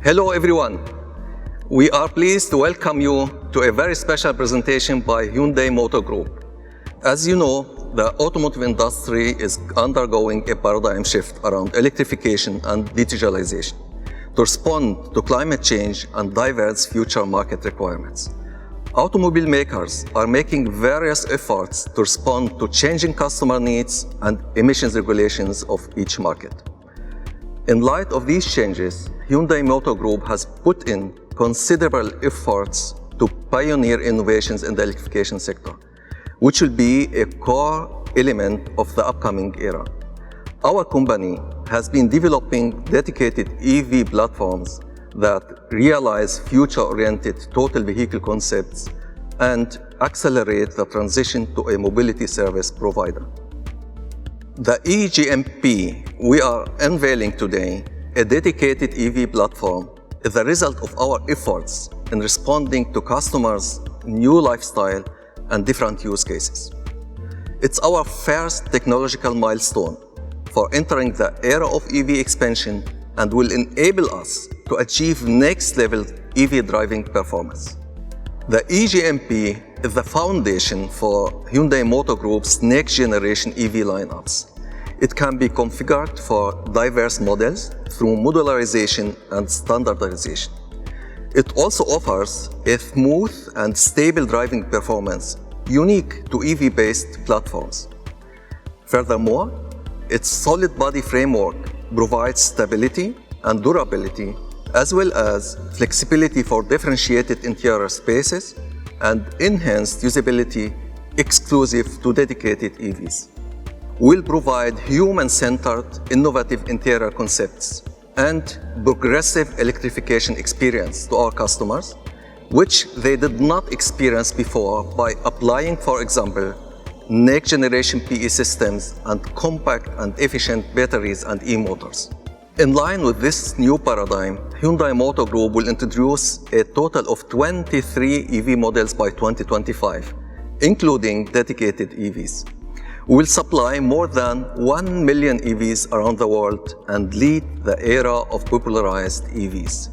Hello everyone. We are pleased to welcome you to a very special presentation by Hyundai Motor Group. As you know, the automotive industry is undergoing a paradigm shift around electrification and digitalization to respond to climate change and diverse future market requirements. Automobile makers are making various efforts to respond to changing customer needs and emissions regulations of each market. In light of these changes, Hyundai Motor Group has put in considerable efforts to pioneer innovations in the electrification sector, which will be a core element of the upcoming era. Our company has been developing dedicated EV platforms that realize future-oriented total vehicle concepts and accelerate the transition to a mobility service provider. The eGMP we are unveiling today, a dedicated EV platform, is the result of our efforts in responding to customers' new lifestyle and different use cases. It's our first technological milestone for entering the era of EV expansion and will enable us to achieve next-level EV driving performance. The eGMP is the foundation for Hyundai Motor Group's next-generation EV lineups. It can be configured for diverse models through modularization and standardization. It also offers a smooth and stable driving performance unique to EV-based platforms. Furthermore, its solid body framework provides stability and durability, as well as flexibility for differentiated interior spaces and enhanced usability exclusive to dedicated EVs. We'll provide human-centered, innovative interior concepts and progressive electrification experience to our customers, which they did not experience before by applying, for example, next-generation PE systems and compact and efficient batteries and e-motors. In line with this new paradigm, Hyundai Motor Group will introduce a total of 23 EV models by 2025, including dedicated EVs. We will supply more than 1 million EVs around the world and lead the era of popularized EVs.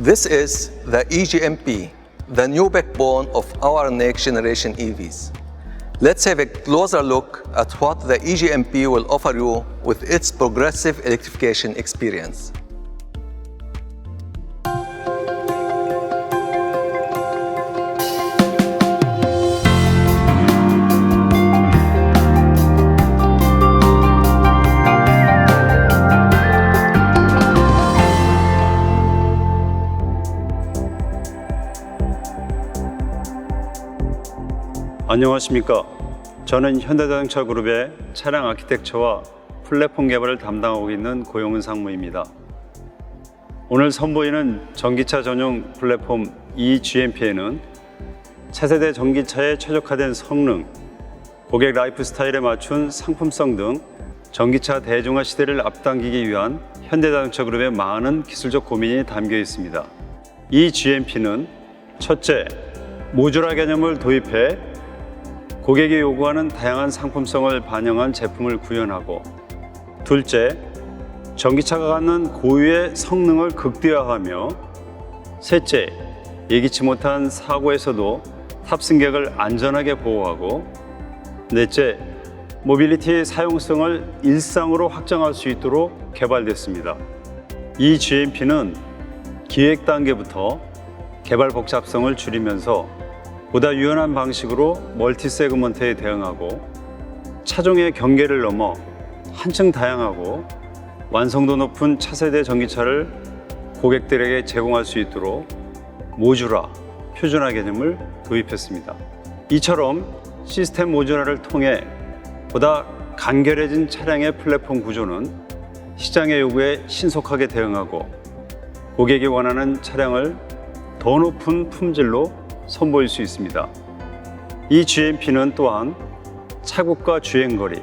This is the eGMP, the new backbone of our next generation EVs. Let's have a closer look at what the eGMP will offer you with its progressive electrification experience. 안녕하십니까. 저는 현대자동차 그룹의 차량 아키텍처와 플랫폼 개발을 담당하고 있는 고용은 상무입니다. 오늘 선보이는 전기차 전용 플랫폼 eGMP에는 차세대 전기차에 최적화된 성능, 고객 라이프 스타일에 맞춘 상품성 등 전기차 대중화 시대를 앞당기기 위한 현대자동차 그룹의 많은 기술적 고민이 담겨 있습니다. eGMP는 첫째, 모듈화 개념을 도입해 고객이 요구하는 다양한 상품성을 반영한 제품을 구현하고, 둘째, 전기차가 갖는 고유의 성능을 극대화하며, 셋째, 예기치 못한 사고에서도 탑승객을 안전하게 보호하고, 넷째, 모빌리티의 사용성을 일상으로 확장할 수 있도록 개발됐습니다. eGMP는 기획 단계부터 개발 복잡성을 줄이면서 보다 유연한 방식으로 멀티 세그먼트에 대응하고 차종의 경계를 넘어 한층 다양하고 완성도 높은 차세대 전기차를 고객들에게 제공할 수 있도록 모듈화, 표준화 개념을 도입했습니다. 이처럼 시스템 모듈화를 통해 보다 간결해진 차량의 플랫폼 구조는 시장의 요구에 신속하게 대응하고 고객이 원하는 차량을 더 높은 품질로 선보일 수 있습니다. 이 GMP는 또한 차국과 주행거리,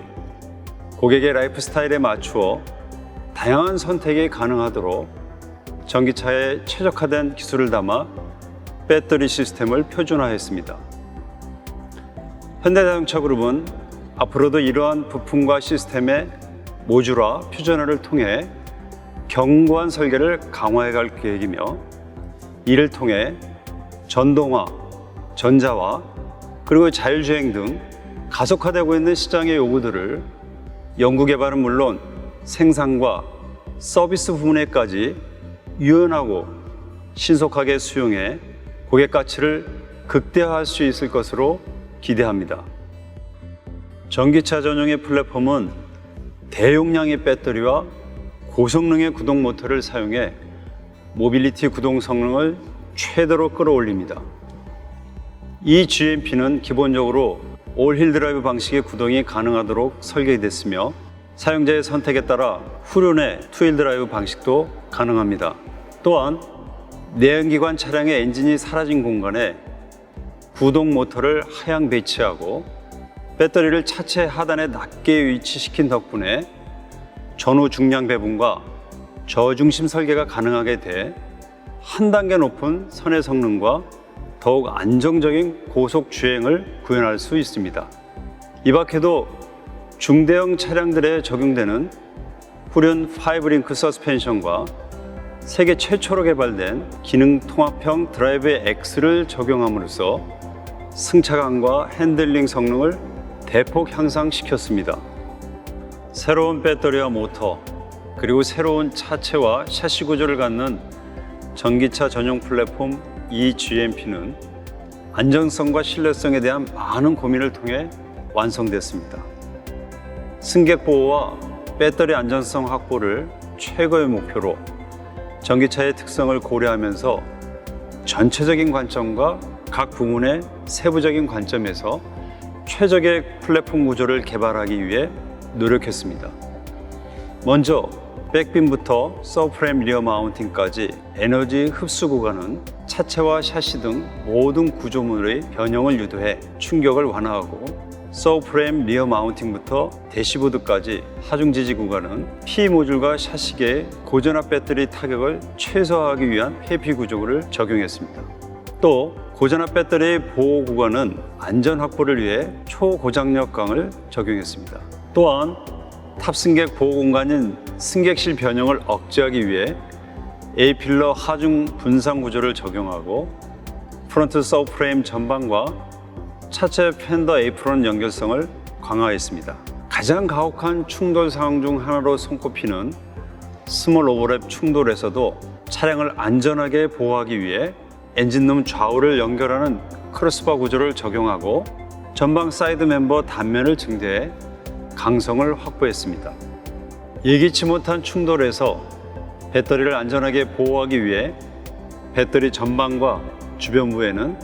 고객의 라이프 스타일에 맞추어 다양한 선택이 가능하도록 전기차에 최적화된 기술을 담아 배터리 시스템을 표준화했습니다. 현대자동차 그룹은 앞으로도 이러한 부품과 시스템의 모듈화, 퓨전화를 통해 견고한 설계를 강화해 갈 계획이며 이를 통해 전동화, 전자화, 그리고 자율주행 등 가속화되고 있는 시장의 요구들을 연구개발은 물론 생산과 서비스 부분에까지 유연하고 신속하게 수용해 고객 가치를 극대화할 수 있을 것으로 기대합니다. 전기차 전용의 플랫폼은 대용량의 배터리와 고성능의 구동 모터를 사용해 모빌리티 구동 성능을 최대로 끌어올립니다. 이 GMP는 기본적으로 올힐 드라이브 방식의 구동이 가능하도록 설계됐으며 사용자의 선택에 따라 후륜의 투휠 드라이브 방식도 가능합니다. 또한 내연기관 차량의 엔진이 사라진 공간에 구동 모터를 하향 배치하고 배터리를 차체 하단에 낮게 위치시킨 덕분에 전후 중량 배분과 저중심 설계가 가능하게 돼 한 단계 높은 선의 성능과 더욱 안정적인 고속 주행을 구현할 수 있습니다. 이 밖에도 중대형 차량들에 적용되는 후륜 5링크 서스펜션과 세계 최초로 개발된 기능 통합형 드라이브 X를 적용함으로써 승차감과 핸들링 성능을 대폭 향상시켰습니다. 새로운 배터리와 모터, 그리고 새로운 차체와 샤시 구조를 갖는 전기차 전용 플랫폼 eGMP는 안정성과 신뢰성에 대한 많은 고민을 통해 완성됐습니다. 승객 보호와 배터리 안전성 확보를 최고의 목표로 전기차의 특성을 고려하면서 전체적인 관점과 각 부문의 세부적인 관점에서 최적의 플랫폼 구조를 개발하기 위해 노력했습니다. 먼저 백빔부터 서브프레임 리어 마운팅까지 에너지 흡수 구간은 차체와 샤시 등 모든 구조물의 변형을 유도해 충격을 완화하고 서브프레임 리어 마운팅부터 대시보드까지 하중 지지 구간은 P 모듈과 샤시계의 고전압 배터리 타격을 최소화하기 위한 회피 구조를 적용했습니다. 또 고전압 배터리 보호 구간은 안전 확보를 위해 초고장력 강을 적용했습니다. 또한 탑승객 보호 공간인 승객실 변형을 억제하기 위해 A필러 하중 분산 구조를 적용하고 프론트 서브프레임 전방과 차체 팬더 에이프론 연결성을 강화했습니다. 가장 가혹한 충돌 상황 중 하나로 손꼽히는 스몰 오버랩 충돌에서도 차량을 안전하게 보호하기 위해 엔진룸 좌우를 연결하는 크로스바 구조를 적용하고 전방 사이드 멤버 단면을 증대해 강성을 확보했습니다. 예기치 못한 충돌에서 배터리를 안전하게 보호하기 위해 배터리 전방과 주변부에는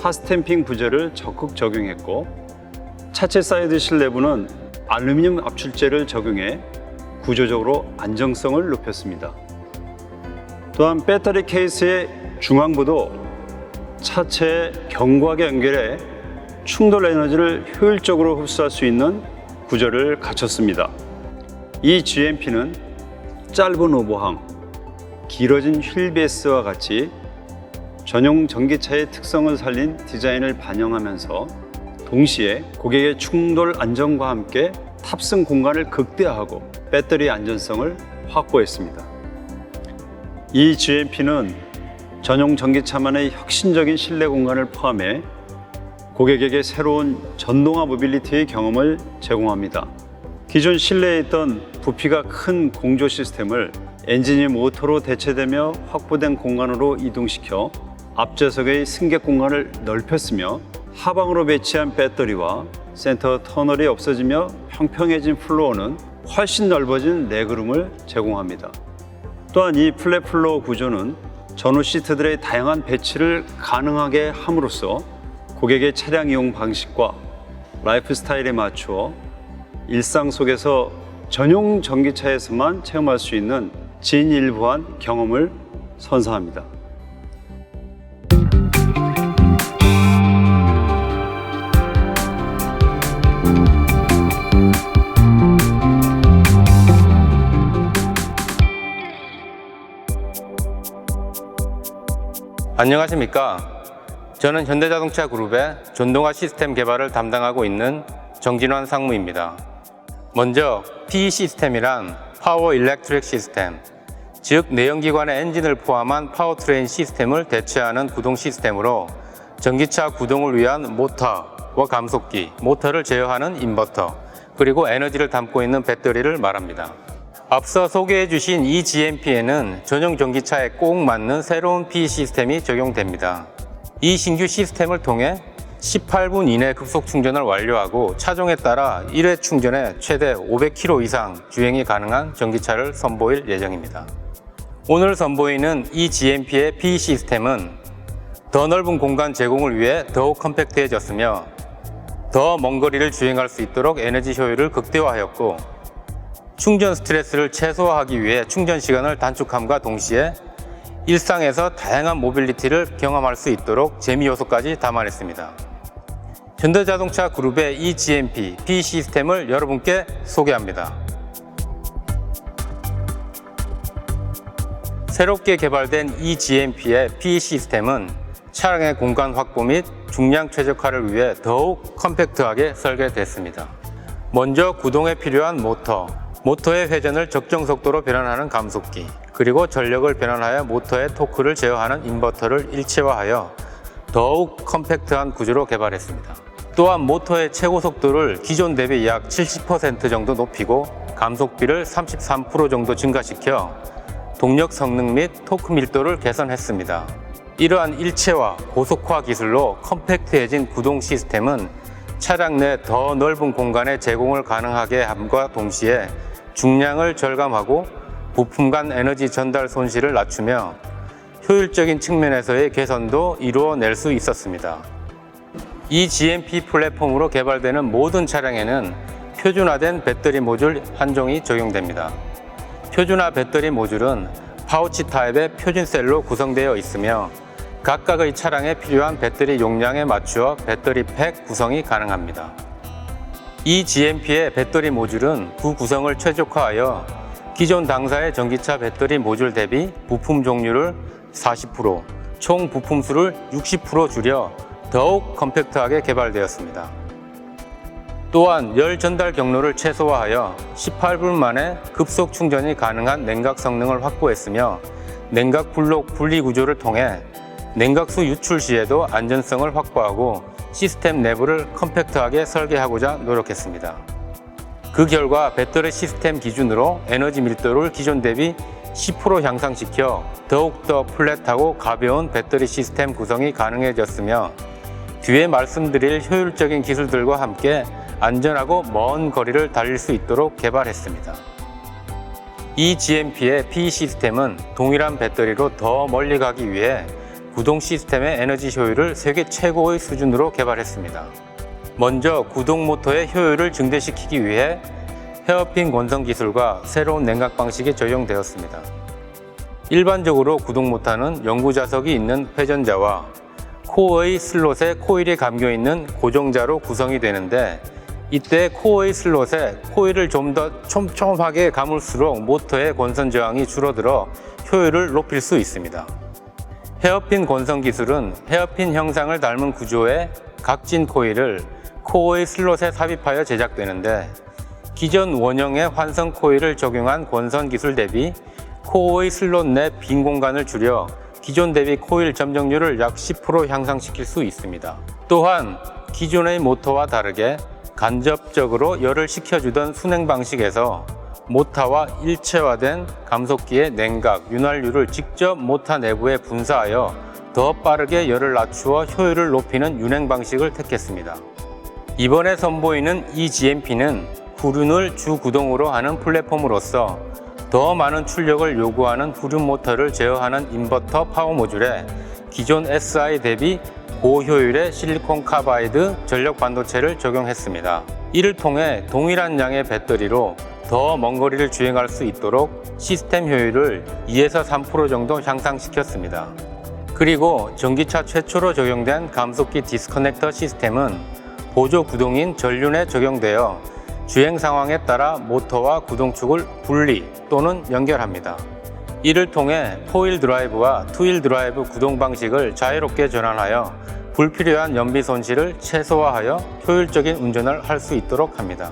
핫스탬핑 부재를 적극 적용했고 차체 사이드 실 내부는 알루미늄 압출제를 적용해 구조적으로 안정성을 높였습니다. 또한 배터리 케이스의 중앙부도 차체에 견고하게 연결해 충돌 에너지를 효율적으로 흡수할 수 있는 구조를 갖췄습니다. 이 GMP는 짧은 오버항, 길어진 휠 베이스와 같이 전용 전기차의 특성을 살린 디자인을 반영하면서 동시에 고객의 충돌 안정과 함께 탑승 공간을 극대화하고 배터리 안전성을 확보했습니다. 이 GMP는 전용 전기차만의 혁신적인 실내 공간을 포함해 고객에게 새로운 전동화 모빌리티의 경험을 제공합니다. 기존 실내에 있던 부피가 큰 공조 시스템을 엔진이 모터로 대체되며 확보된 공간으로 이동시켜 앞좌석의 승객 공간을 넓혔으며 하방으로 배치한 배터리와 센터 터널이 없어지며 평평해진 플로어는 훨씬 넓어진 레그룸을 제공합니다. 또한 이 플랫 플로어 구조는 전후 시트들의 다양한 배치를 가능하게 함으로써 고객의 차량 이용 방식과 라이프 스타일에 맞추어 일상 속에서 전용 전기차에서만 체험할 수 있는 진일보한 경험을 선사합니다. 안녕하십니까. 저는 현대자동차 그룹의 전동화 시스템 개발을 담당하고 있는 정진환 상무입니다. 먼저 PE 시스템이란 파워 일렉트릭 시스템, 즉 내연기관의 엔진을 포함한 파워트레인 시스템을 대체하는 구동 시스템으로 전기차 구동을 위한 모터와 감속기, 모터를 제어하는 인버터, 그리고 에너지를 담고 있는 배터리를 말합니다. 앞서 소개해 주신 이 GMP에는 전용 전기차에 꼭 맞는 새로운 PE 시스템이 적용됩니다. 이 신규 시스템을 통해 18분 이내 급속 충전을 완료하고 차종에 따라 1회 충전에 최대 500km 이상 주행이 가능한 전기차를 선보일 예정입니다. 오늘 선보이는 이 GMP의 PE 시스템은 더 넓은 공간 제공을 위해 더욱 컴팩트해졌으며 더 먼 거리를 주행할 수 있도록 에너지 효율을 극대화하였고, 충전 스트레스를 최소화하기 위해 충전 시간을 단축함과 동시에 일상에서 다양한 모빌리티를 경험할 수 있도록 재미 요소까지 담아냈습니다. 현대자동차 그룹의 이 GMP PE 시스템을 여러분께 소개합니다. 새롭게 개발된 이 GMP의 PE 시스템은 차량의 공간 확보 및 중량 최적화를 위해 더욱 컴팩트하게 설계됐습니다. 먼저 구동에 필요한 모터의 회전을 적정 속도로 변환하는 감속기, 그리고 전력을 변환하여 모터의 토크를 제어하는 인버터를 일체화하여 더욱 컴팩트한 구조로 개발했습니다. 또한 모터의 최고 속도를 기존 대비 약 70% 정도 높이고 감속비를 33% 정도 증가시켜 동력 성능 및 토크 밀도를 개선했습니다. 이러한 일체화, 고속화 기술로 컴팩트해진 구동 시스템은 차량 내 더 넓은 공간의 제공을 가능하게 함과 동시에 중량을 절감하고 부품 간 에너지 전달 손실을 낮추며 효율적인 측면에서의 개선도 이루어낼 수 있었습니다. 이 GMP 플랫폼으로 개발되는 모든 차량에는 표준화된 배터리 모듈 한 종이 적용됩니다. 표준화 배터리 모듈은 파우치 타입의 표준 셀로 구성되어 있으며 각각의 차량에 필요한 배터리 용량에 맞추어 배터리 팩 구성이 가능합니다. 이 GMP의 배터리 모듈은 그 구성을 최적화하여 기존 당사의 전기차 배터리 모듈 대비 부품 종류를 40%, 총 부품 수를 60% 줄여 더욱 컴팩트하게 개발되었습니다. 또한 열 전달 경로를 최소화하여 18분 만에 급속 충전이 가능한 냉각 성능을 확보했으며 냉각 블록 분리 구조를 통해 냉각수 유출 시에도 안전성을 확보하고 시스템 내부를 컴팩트하게 설계하고자 노력했습니다. 그 결과 배터리 시스템 기준으로 에너지 밀도를 기존 대비 10% 향상시켜 더욱더 플랫하고 가벼운 배터리 시스템 구성이 가능해졌으며 뒤에 말씀드릴 효율적인 기술들과 함께 안전하고 먼 거리를 달릴 수 있도록 개발했습니다. 이 GMP의 PE 시스템은 동일한 배터리로 더 멀리 가기 위해 구동 시스템의 에너지 효율을 세계 최고의 수준으로 개발했습니다. 먼저 구동 모터의 효율을 증대시키기 위해 헤어핀 권성 기술과 새로운 냉각 방식이 적용되었습니다. 일반적으로 구동 모터는 연구자석이 있는 회전자와 코어의 슬롯에 코일이 감겨 있는 고정자로 구성이 되는데, 이때 코어의 슬롯에 코일을 좀 더 촘촘하게 감을수록 모터의 권선 저항이 줄어들어 효율을 높일 수 있습니다. 헤어핀 권성 기술은 헤어핀 형상을 닮은 구조의 각진 코일을 코어의 슬롯에 삽입하여 제작되는데, 기존 원형의 환성 코일을 적용한 권선 기술 대비 코어의 슬롯 내 빈 공간을 줄여 기존 대비 코일 점정률을 약 10% 향상시킬 수 있습니다. 또한 기존의 모터와 다르게 간접적으로 열을 식혀주던 순행 방식에서 모터와 일체화된 감속기의 냉각, 윤활유를 직접 모터 내부에 분사하여 더 빠르게 열을 낮추어 효율을 높이는 윤행 방식을 택했습니다. 이번에 선보이는 이 GMP는 후륜을 주 구동으로 하는 플랫폼으로서 더 많은 출력을 요구하는 후륜 모터를 제어하는 인버터 파워 모듈에 기존 SI 대비 고효율의 실리콘 카바이드 전력 반도체를 적용했습니다. 이를 통해 동일한 양의 배터리로 더 먼 거리를 주행할 수 있도록 시스템 효율을 2에서 3% 정도 향상시켰습니다. 그리고 전기차 최초로 적용된 감속기 디스커넥터 시스템은 보조 구동인 전륜에 적용되어 주행 상황에 따라 모터와 구동축을 분리 또는 연결합니다. 이를 통해 4휠 드라이브와 2휠 드라이브 구동 방식을 자유롭게 전환하여 불필요한 연비 손실을 최소화하여 효율적인 운전을 할 수 있도록 합니다.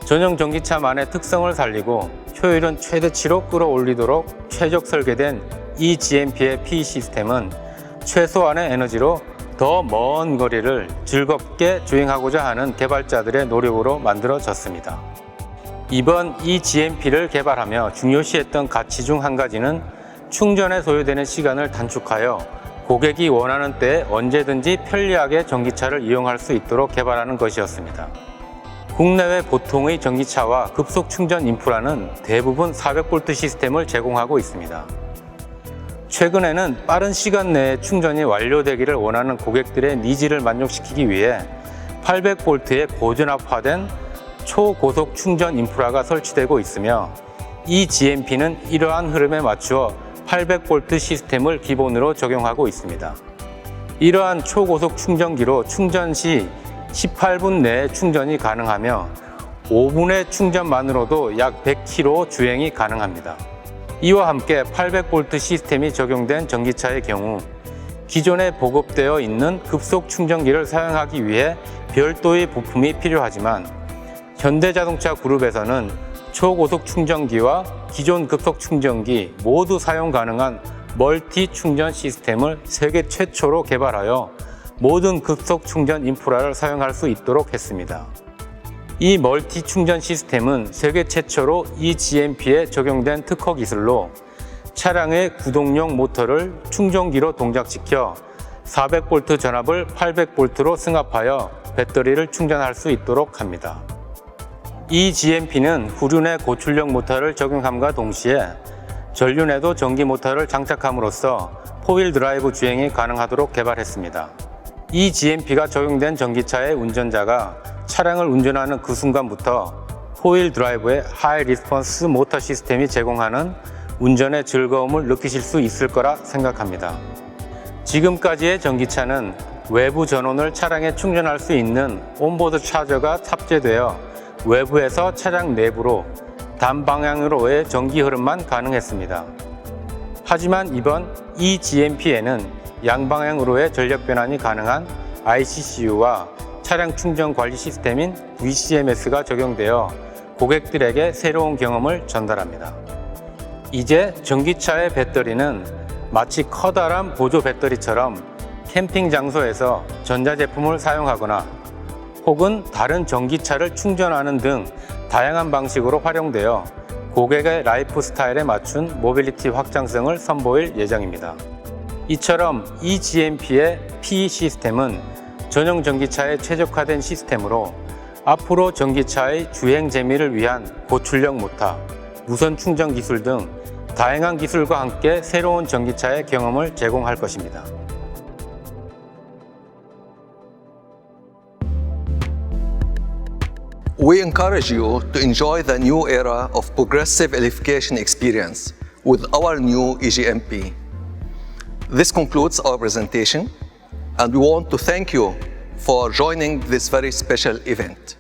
전용 전기차만의 특성을 살리고 효율은 최대치로 끌어올리도록 최적 설계된 이 GMP의 PE 시스템은 최소한의 에너지로 더 먼 거리를 즐겁게 주행하고자 하는 개발자들의 노력으로 만들어졌습니다. 이번 이 GMP를 개발하며 중요시했던 가치 중 한 가지는 충전에 소요되는 시간을 단축하여 고객이 원하는 때에 언제든지 편리하게 전기차를 이용할 수 있도록 개발하는 것이었습니다. 국내외 보통의 전기차와 급속 충전 인프라는 대부분 400V 시스템을 제공하고 있습니다. 최근에는 빠른 시간 내에 충전이 완료되기를 원하는 고객들의 니즈를 만족시키기 위해 800V의 고전압화된 초고속 충전 인프라가 설치되고 있으며 이 GMP는 이러한 흐름에 맞추어 800V 시스템을 기본으로 적용하고 있습니다. 이러한 초고속 충전기로 충전 시 18분 내에 충전이 가능하며 5분의 충전만으로도 약 100km 주행이 가능합니다. 이와 함께 800V 시스템이 적용된 전기차의 경우 기존에 보급되어 있는 급속 충전기를 사용하기 위해 별도의 부품이 필요하지만 현대자동차 그룹에서는 초고속 충전기와 기존 급속 충전기 모두 사용 가능한 멀티 충전 시스템을 세계 최초로 개발하여 모든 급속 충전 인프라를 사용할 수 있도록 했습니다. 이 멀티 충전 시스템은 세계 최초로 이 GMP에 적용된 특허 기술로 차량의 구동용 모터를 충전기로 동작시켜 400V 전압을 800V로 승합하여 배터리를 충전할 수 있도록 합니다. 이 GMP는 후륜에 고출력 모터를 적용함과 동시에 전륜에도 전기 모터를 장착함으로써 4휠 드라이브 주행이 가능하도록 개발했습니다. 이 GMP가 적용된 전기차의 운전자가 차량을 운전하는 그 순간부터 4휠 드라이브의 하이 리스폰스 모터 시스템이 제공하는 운전의 즐거움을 느끼실 수 있을 거라 생각합니다. 지금까지의 전기차는 외부 전원을 차량에 충전할 수 있는 온보드 차저가 탑재되어 외부에서 차량 내부로 단방향으로의 전기 흐름만 가능했습니다. 하지만 이번 이 GMP에는 양방향으로의 전력 변환이 가능한 ICCU와 차량 충전 관리 시스템인 VCMS가 적용되어 고객들에게 새로운 경험을 전달합니다. 이제 전기차의 배터리는 마치 커다란 보조 배터리처럼 캠핑 장소에서 전자제품을 사용하거나 혹은 다른 전기차를 충전하는 등 다양한 방식으로 활용되어 고객의 라이프 스타일에 맞춘 모빌리티 확장성을 선보일 예정입니다. 이처럼 이 GMP의 PE 시스템은 전용 전기차에 최적화된 시스템으로 앞으로 전기차의 주행 재미를 위한 고출력 모터, 무선 충전 기술 등 다양한 기술과 함께 새로운 전기차의 경험을 제공할 것입니다. We encourage you to enjoy the new era of progressive electrification experience with our new eGMP. This concludes our presentation, and we want to thank you for joining this very special event.